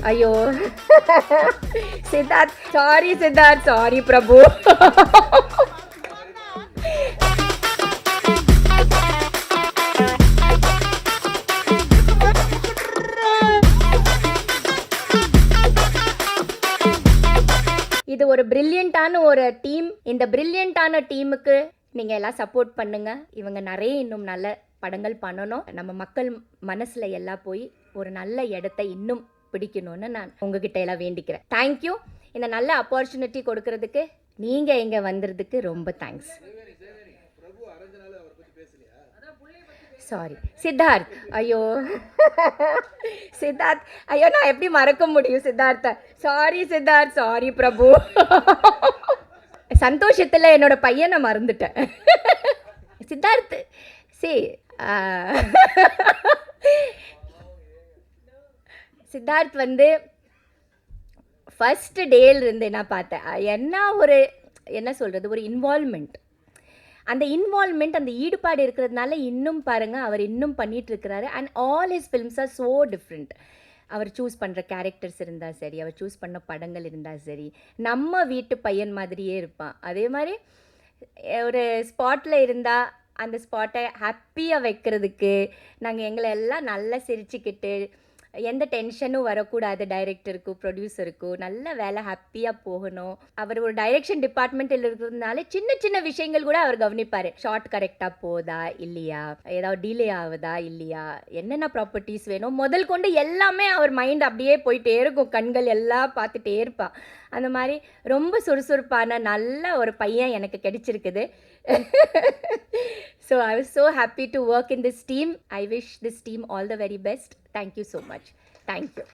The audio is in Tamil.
ஐயோ சித்தார்த், சாரி சித்தார்த், சாரி பிரபு. இது ஒரு பிரில்லியண்டான ஒரு டீம். இந்த பிரில்லியண்டான டீமுக்கு நீங்கள் எல்லாம் சப்போர்ட் பண்ணுங்க. இவங்க நிறைய இன்னும் நல்ல படங்கள் பண்ணணும். நம்ம மக்கள் மனசில் எல்லாம் போய் ஒரு நல்ல இடத்தை இன்னும் பிடிக்கணும்னு நான் உங்ககிட்ட எல்லாம் வேண்டிக்கிறேன். தேங்க்யூ. இந்த நல்ல ஆப்பர்ச்சுனிட்டி கொடுக்கறதுக்கு நீங்கள் இங்கே வந்ததுக்கு ரொம்ப தேங்க்ஸ். சாரி சித்தார்த், ஐயோ சித்தார்த், ஐயோ நான் எப்படி மறக்க முடியும் சித்தார்த்தை. சாரி சித்தார்த், சாரி பிரபு. சந்தோஷத்தில் என்னோட பையனை மறந்துட்டேன். சித்தார்த் சித்தார்த் வந்து ஃபஸ்ட்டு டேலேருந்து நான் பார்த்தேன். என்ன சொல்கிறது, ஒரு இன்வால்மெண்ட். அந்த இன்வால்மெண்ட், அந்த ஈடுபாடு இருக்கிறதுனால இன்னும் பாருங்கள் அவர் இன்னும் பண்ணிகிட்ருக்கிறாரு. And all his films are so different. அவர் சூஸ் பண்ணுற கேரக்டர்ஸ் இருந்தால் சரி, அவர் சூஸ் பண்ண படங்கள் இருந்தால் சரி, நம்ம வீட்டு பையன் மாதிரியே இருப்பான். அதே மாதிரி ஒரு ஸ்பாட்டில் இருந்தால் அந்த ஸ்பாட்டை ஹாப்பியாக வைக்கிறதுக்கு நாங்கள் எங்களை எல்லாம் நல்லா சிரிச்சுக்கிட்டு, எந்த டென்ஷனும் வரக்கூடாது. டைரக்டருக்கும் ப்ரொடியூசருக்கும் நல்ல வேலை ஹாப்பியாக போகணும். அவர் ஒரு டைரெக்ஷன் டிபார்ட்மெண்ட்டில் இருக்கிறதுனால சின்ன சின்ன விஷயங்கள் கூட அவர் கவனிப்பார். ஷார்ட் கரெக்டாக போதா இல்லையா, ஏதாவது டிலே ஆகுதா இல்லையா, என்னென்ன ப்ராப்பர்ட்டிஸ் வேணும் முதல் கொண்டு எல்லாமே அவர் மைண்ட் அப்படியே போயிட்டே இருக்கும். கண்கள் எல்லாம் பார்த்துட்டே இருப்பான். அந்த மாதிரி ரொம்ப சுறுசுறுப்பான நல்ல ஒரு பையன் எனக்கு கிடைச்சிருக்குது. So I was so happy to work in this team. I wish this team all the very best. Thank you so much. Thank you.